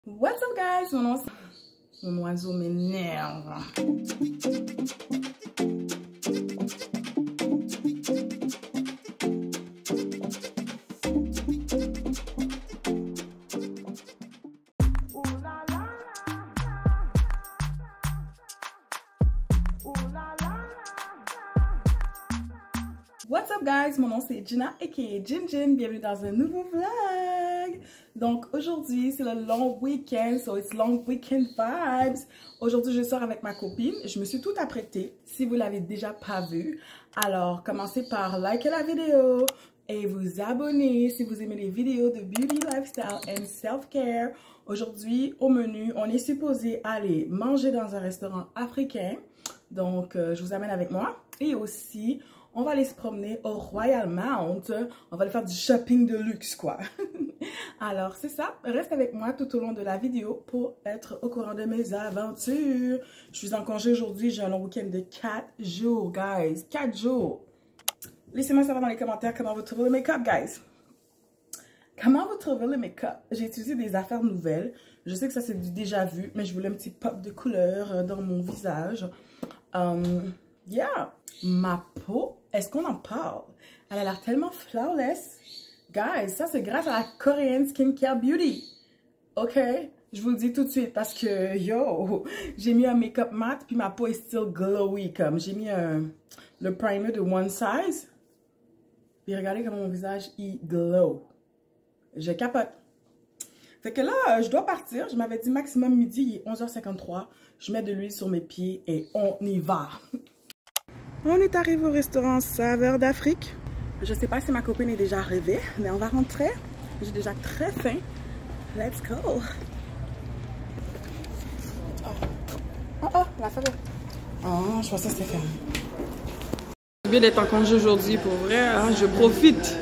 What's up guys? Mon oiseau m'énerve. What's up guys? Mon nom c'est Gina aka Jin. Bienvenue dans un nouveau vlog. Donc aujourd'hui c'est le long week-end, so it's long weekend vibes. Aujourd'hui je sors avec ma copine. Je me suis tout apprêtée. Si vous l'avez déjà pas vu, alors commencez par liker la vidéo et vous abonner si vous aimez les vidéos de beauty, lifestyle and self-care. Aujourd'hui au menu, on est supposé aller manger dans un restaurant africain. Donc je vous amène avec moi et aussi on va aller se promener au Royal Mount. On va aller faire du shopping de luxe, quoi. Alors, c'est ça. Reste avec moi tout au long de la vidéo pour être au courant de mes aventures. Je suis en congé aujourd'hui. J'ai un long week-end de 4 jours, guys. 4 jours. Laissez-moi savoir dans les commentaires comment vous trouvez le make-up, guys. Comment vous trouvez le make-up? J'ai utilisé des affaires nouvelles. Je sais que ça, c'est du déjà vu, mais je voulais un petit pop de couleur dans mon visage. Yeah, ma peau, est-ce qu'on en parle? Elle a l'air tellement flawless. Guys, ça c'est grâce à la Korean Skincare Beauty. Ok? Je vous le dis tout de suite parce que, yo, j'ai mis un make-up mat puis ma peau est still glowy. Comme j'ai mis le primer de One Size. Puis regardez comment mon visage il glow. Je capote. Fait que là, je dois partir. Je m'avais dit maximum midi, il est 11h53. Je mets de l'huile sur mes pieds et on y va. On est arrivé au restaurant Saveurs d'Afrique. Je sais pas si ma copine est déjà arrivée, mais on va rentrer. J'ai déjà très faim. Let's go. Oh, la saveur. Oh, je pensais que c'était fermé. C'est bien d'être en congé aujourd'hui, pour vrai. Hein? Je profite.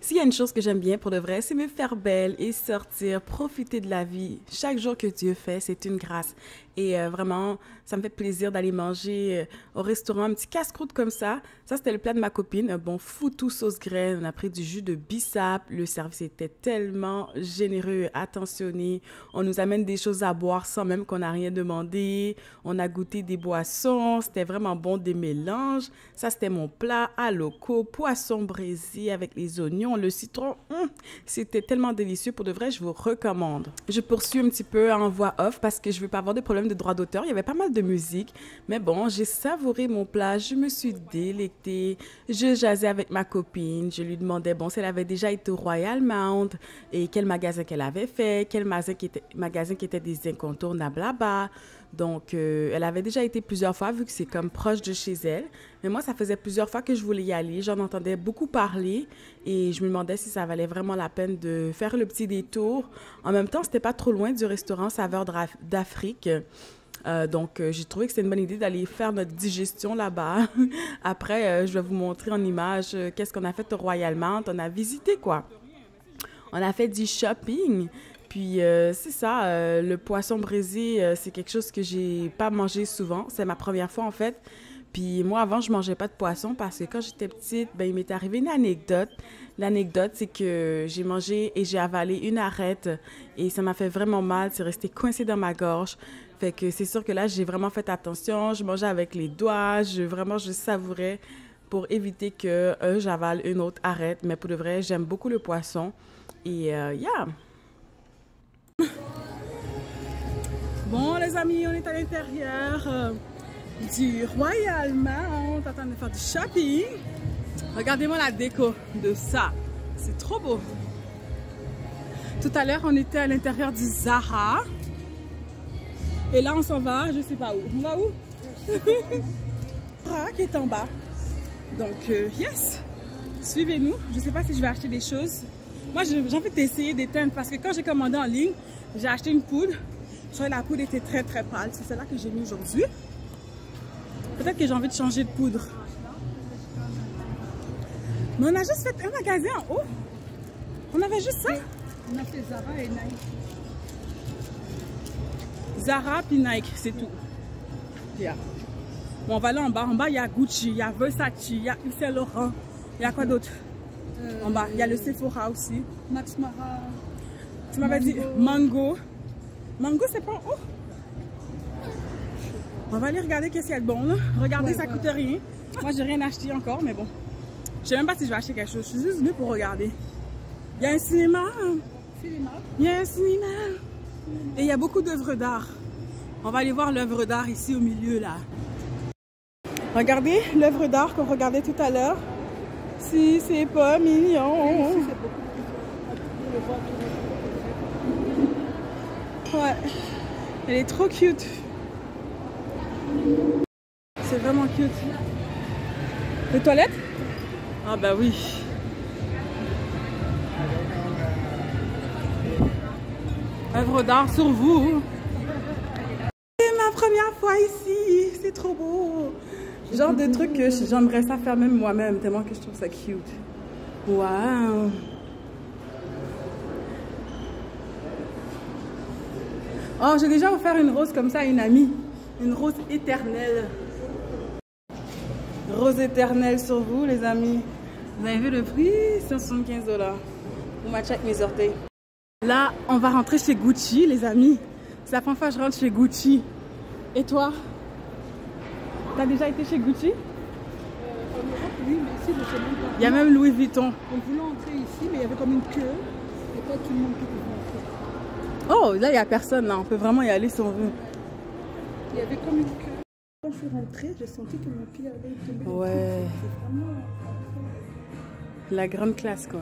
S'il y a une chose que j'aime bien pour de vrai, c'est me faire belle et sortir, profiter de la vie. Chaque jour que Dieu fait, c'est une grâce. Et vraiment, ça me fait plaisir d'aller manger au restaurant un petit casse-croûte comme ça. Ça, c'était le plat de ma copine. Un bon foutou sauce graine. On a pris du jus de bissap. Le service était tellement généreux, attentionné. On nous amène des choses à boire sans même qu'on n'a rien demandé. On a goûté des boissons. C'était vraiment bon, des mélanges. Ça, c'était mon plat à loco. Poisson braisé avec les oignons, le citron. C'était tellement délicieux. Pour de vrai, je vous recommande. Je poursuis un petit peu en voix off parce que je ne veux pas avoir de problème de droit d'auteur. Il y avait pas mal de musique, mais bon, j'ai savouré mon plat, je me suis délectée, je jasais avec ma copine, je lui demandais, bon, si elle avait déjà été au Royal Mount et quel magasin qu'elle avait fait, quel magasin qui était des incontournables là-bas. Donc, elle avait déjà été plusieurs fois, vu que c'est comme proche de chez elle. Mais moi, ça faisait plusieurs fois que je voulais y aller. J'en entendais beaucoup parler et je me demandais si ça valait vraiment la peine de faire le petit détour. En même temps, c'était pas trop loin du restaurant Saveurs d'Afrique. Donc, j'ai trouvé que c'était une bonne idée d'aller faire notre digestion là-bas. Après, je vais vous montrer en image qu'est-ce qu'on a fait au Royal Mount. On a visité, quoi. On a fait du shopping. Puis, c'est ça, le poisson braisé, c'est quelque chose que j'ai pas mangé souvent. C'est ma première fois, en fait. Puis, moi, avant, je mangeais pas de poisson parce que quand j'étais petite, ben, il m'est arrivé une anecdote. L'anecdote, c'est que j'ai mangé et j'ai avalé une arête et ça m'a fait vraiment mal. C'est resté coincé dans ma gorge. Fait que c'est sûr que là, j'ai vraiment fait attention. Je mangeais avec les doigts. Je savourais pour éviter que j'avale une autre arête. Mais pour de vrai, j'aime beaucoup le poisson. Et yeah! Bon, les amis, on est à l'intérieur du Royal Mount. On est en train de faire du shopping. Regardez-moi la déco de ça. C'est trop beau. Tout à l'heure, on était à l'intérieur du Zara. Et là, on s'en va, je sais pas où. On va où? Zara qui est en bas. Donc, yes. Suivez-nous. Je sais pas si je vais acheter des choses. Moi, j'ai envie d'essayer des teintes parce que quand j'ai commandé en ligne, j'ai acheté une poudre. Je trouvais que la poudre était très très pâle. C'est celle-là que j'ai mis aujourd'hui. Peut-être que j'ai envie de changer de poudre. Mais on a juste fait un magasin en haut. On avait juste ça. On a fait Zara et Nike. Zara puis Nike, c'est tout. Yeah. Bon, on va aller en bas. En bas, il y a Gucci, il y a Versace, il y a Yves Saint Laurent. Il y a quoi d'autre? En bas, il y a le Sephora aussi. Max Mara. Tu m'avais dit Mango. Mango, c'est pas en haut. On va aller regarder qu'est-ce qu'il y a de bon là. Regardez, ça coûte rien. Moi, j'ai rien acheté encore, mais bon. Je sais même pas si je vais acheter quelque chose. Je suis juste venue pour regarder. Il y a un cinéma. Il y a un cinéma. Et il y a beaucoup d'œuvres d'art. On va aller voir l'œuvre d'art ici au milieu là. Regardez l'œuvre d'art qu'on regardait tout à l'heure. Si c'est pas mignon. Ouais. Elle est trop cute. C'est vraiment cute. Les toilettes? Ah bah oui. Œuvre d'art sur vous. C'est ma première fois ici. C'est trop beau. Genre de trucs que j'aimerais ça faire même moi-même, tellement que je trouve ça cute. Waouh. Oh, j'ai déjà offert une rose comme ça à une amie. Une rose éternelle. Rose éternelle sur vous, les amis. Vous avez vu le prix? 175 $. Vous matchez avec mes orteils. Là, on va rentrer chez Gucci, les amis. C'est la première fois que je rentre chez Gucci. Et toi? T'as déjà été chez Gucci? En Europe, oui, mais ici, je sais même pas. Il y a même Louis Vuitton. On voulait entrer ici, mais il y avait comme une queue. Et pas tout le monde qui pouvait entrer. Oh, là, il n'y a personne, là. On peut vraiment y aller si on veut. Il y avait comme une queue. Quand je suis rentrée, j'ai senti que mon pied avait tombé. Ouais. C'est vraiment... La grande classe, quoi.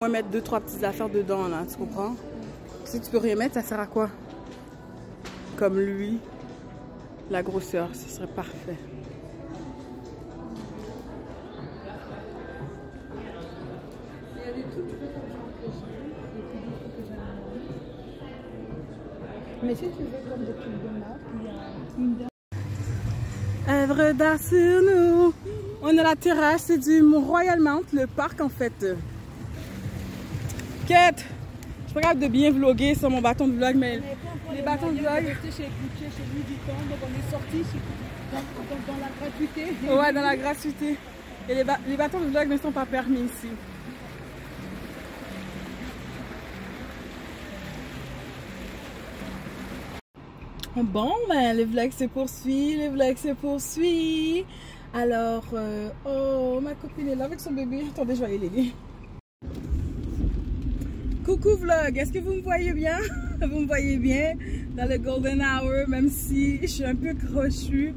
On va mettre 2-3 petites affaires dedans, là, tu comprends? Si tu peux rien mettre, ça sert à quoi? Comme lui, la grosseur, ce serait parfait. Il y a des trucs que j'ai. Mais si tu veux comme des trucs de marque, il y a une... Œuvre d'art sur nous. On a la terrasse, c'est du Royal Mount, le parc en fait. Quête, je suis pas capable de bien vlogger sur mon bâton de vlog, mais les bâtons de vlog. On est resté chez Gucci, chez Louis Vuitton, donc on est sorti dans la gratuité. Ouais, dans la gratuité. Et les bâtons de vlog ne sont pas permis ici. Bon, ben, le vlog se poursuit, le vlog se poursuit. Alors, oh, ma copine est là avec son bébé. Attendez, je vais aller l'aider. Coucou vlog, est-ce que vous me voyez bien? Vous me voyez bien dans le golden hour, même si je suis un peu crochue.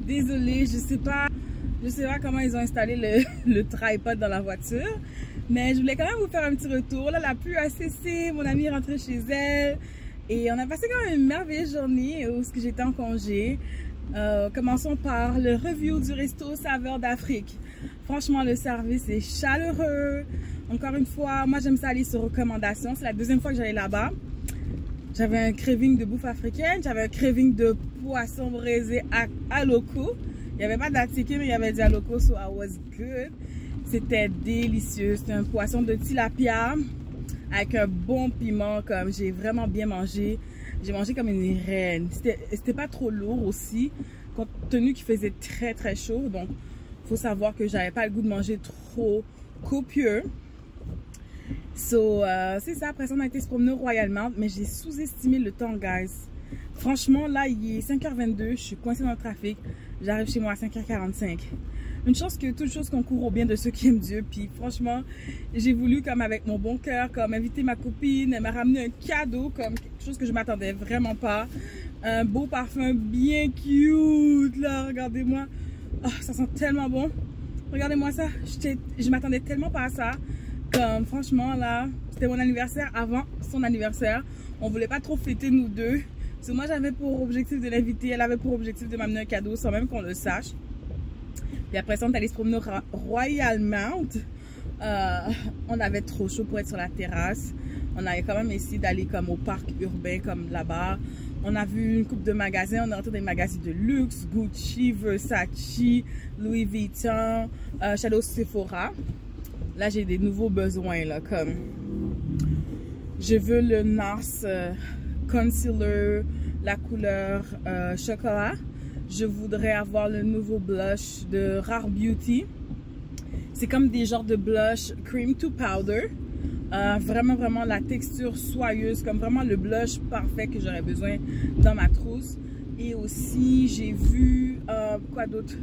Désolée, je sais pas comment ils ont installé le tripod dans la voiture. Mais je voulais quand même vous faire un petit retour. Là, la pluie a cessé, mon amie est rentrée chez elle. Et on a passé quand même une merveilleuse journée où j'étais en congé. Commençons par le review du resto Saveur d'Afrique. Franchement, le service est chaleureux. Encore une fois, moi j'aime ça aller sur recommandation. C'est la deuxième fois que j'allais là-bas. J'avais un craving de bouffe africaine. J'avais un craving de poisson braisé à loco. Il n'y avait pas d'attiqué, mais il y avait du loco, so I was good. C'était délicieux. C'était un poisson de tilapia avec un bon piment, comme j'ai vraiment bien mangé. J'ai mangé comme une reine. C'était pas trop lourd aussi, compte tenu qu'il faisait très très chaud. Donc, faut savoir que j'avais pas le goût de manger trop copieux. So, c'est ça. Après ça, on a été se promener au Royal Mount, mais j'ai sous-estimé le temps, guys. Franchement, là, il est 5h22. Je suis coincée dans le trafic. J'arrive chez moi à 5h45. Une chance que toute chose concourt au bien de ceux qui aiment Dieu. Puis franchement, j'ai voulu, comme avec mon bon cœur, comme inviter ma copine. Elle m'a ramené un cadeau, comme quelque chose que je m'attendais vraiment pas. Un beau parfum bien cute, là, regardez-moi. Oh, ça sent tellement bon. Regardez-moi ça. Je m'attendais tellement pas à ça. Comme franchement, là, c'était mon anniversaire avant son anniversaire. On voulait pas trop fêter nous deux. So, moi, j'avais pour objectif de l'inviter. Elle avait pour objectif de m'amener un cadeau sans même qu'on le sache. Puis après ça, on est allé se promener au Royal Mount On avait trop chaud pour être sur la terrasse. On avait quand même essayé d'aller comme au parc urbain, comme là-bas. On a vu une couple de magasins. On est rentré dans des magasins de luxe, Gucci, Versace, Louis Vuitton, Shadow Sephora. Là, j'ai des nouveaux besoins, là, comme... Je veux le NARS Concealer, la couleur chocolat. Je voudrais avoir le nouveau blush de Rare Beauty. C'est comme des genres de blush cream to powder. Vraiment la texture soyeuse, comme vraiment le blush parfait que j'aurais besoin dans ma trousse. Et aussi, j'ai vu, quoi d'autre?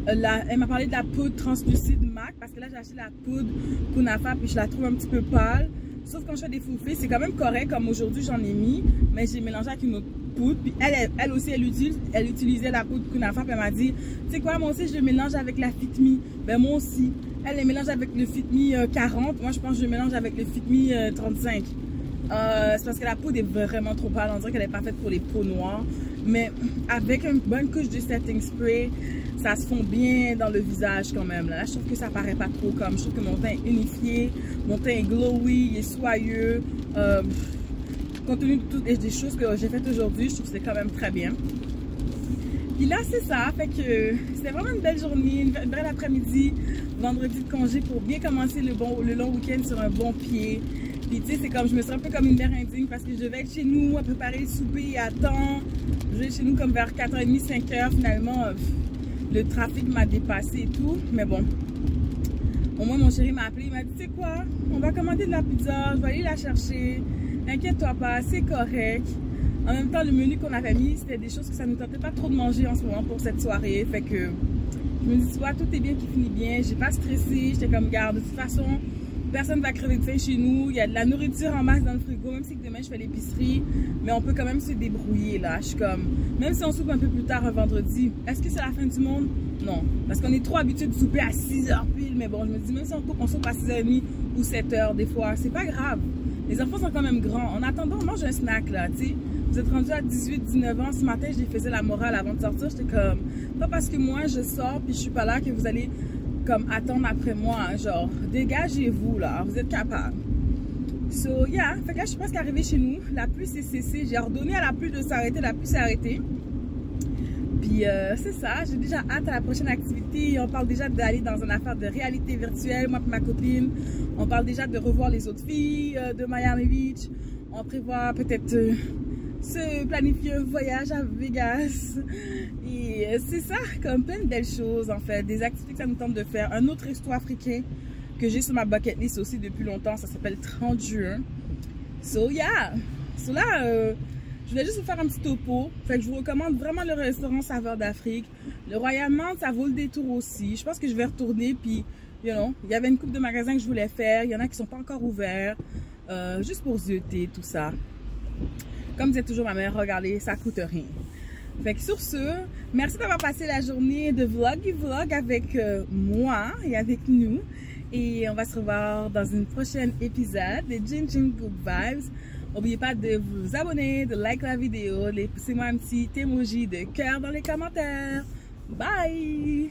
Elle m'a parlé de la poudre translucide MAC, parce que là, j'ai acheté la poudre Kunafa, puis je la trouve un petit peu pâle. Sauf quand je fais des full face, c'est quand même correct, comme aujourd'hui, j'en ai mis, mais j'ai mélangé avec une autre poudre. Puis elle aussi, elle utilisait la poudre Kunafa, puis elle m'a dit, tu sais quoi, moi aussi, je le mélange avec la Fit Me. Ben moi aussi. Elle les mélange avec le Fit Me 40, moi je pense que je le mélange avec le Fit Me 35. C'est parce que la poudre est vraiment trop pâle, on dirait qu'elle est pas faite pour les peaux noires. Mais avec une bonne couche de setting spray, ça se fond bien dans le visage quand même. Là, je trouve que ça paraît pas trop comme. Je trouve que mon teint est unifié, mon teint est glowy, il est soyeux. Compte tenu de toutes les choses que j'ai faites aujourd'hui, je trouve que c'est quand même très bien. Puis là, c'est ça. Fait que c'était vraiment une belle journée, une belle après-midi, vendredi de congé pour bien commencer le long week-end sur un bon pied. Puis tu sais, c'est comme, je me sens un peu comme une mère indigne parce que je devais être chez nous à préparer le souper à temps. Je vais être chez nous comme vers 4h30, 5h. Finalement, le trafic m'a dépassé et tout. Mais bon, au moins mon chéri m'a appelé, il m'a dit, tu sais quoi, on va commander de la pizza, je vais aller la chercher. Inquiète-toi pas, c'est correct. En même temps, le menu qu'on avait mis, c'était des choses que ça ne nous tentait pas trop de manger en ce moment pour cette soirée. Fait que je me dis, tu vois, tout est bien qui finit bien. J'ai pas stressé, j'étais comme, garde, de toute façon, personne va crever de faim chez nous. Il y a de la nourriture en masse dans le frigo, même si demain je fais l'épicerie. Mais on peut quand même se débrouiller là. Je suis comme, même si on soupe un peu plus tard un vendredi, est-ce que c'est la fin du monde? Non. Parce qu'on est trop habitué de souper à 6h pile. Mais bon, je me dis, même si on soupe à 6h30 ou 7h des fois, c'est pas grave. Les enfants sont quand même grands. En attendant, on mange un snack là, tu sais. Vous êtes rendu à 18-19 ans. Ce matin, je les faisais la morale avant de sortir. J'étais comme, pas parce que moi je sors puis je suis pas là que vous allez comme attendre après moi, hein, genre dégagez-vous là, vous êtes capable. So yeah, fait que là je suis presque arrivée chez nous, la pluie s'est cessée, j'ai ordonné à la pluie de s'arrêter, la pluie s'est arrêtée. Puis c'est ça, j'ai déjà hâte à la prochaine activité. On parle déjà d'aller dans une affaire de réalité virtuelle, moi et ma copine. On parle déjà de revoir les autres filles de Miami Beach. On prévoit peut-être se planifier un voyage à Vegas. Et c'est ça, comme plein de belles choses en fait, des activités que ça nous tente de faire. Un autre resto africain que j'ai sur ma bucket list aussi depuis longtemps, ça s'appelle 30 juin. So yeah, so là, je voulais juste vous faire un petit topo. Fait que je vous recommande vraiment le restaurant Saveur d'Afrique. Le Royal Mount, ça vaut le détour aussi. Je pense que je vais retourner, puis, you know, il y avait une couple de magasins que je voulais faire. Il y en a qui sont pas encore ouverts, juste pour zioter, tout ça. Comme disait toujours ma mère, regardez, ça coûte rien. Fait que sur ce, merci d'avoir passé la journée de vlog avec moi et avec nous. Et on va se revoir dans une prochaine épisode de Gin Gin Good Vibes. N'oubliez pas de vous abonner, de liker la vidéo, laissez-moi un petit emoji de cœur dans les commentaires. Bye!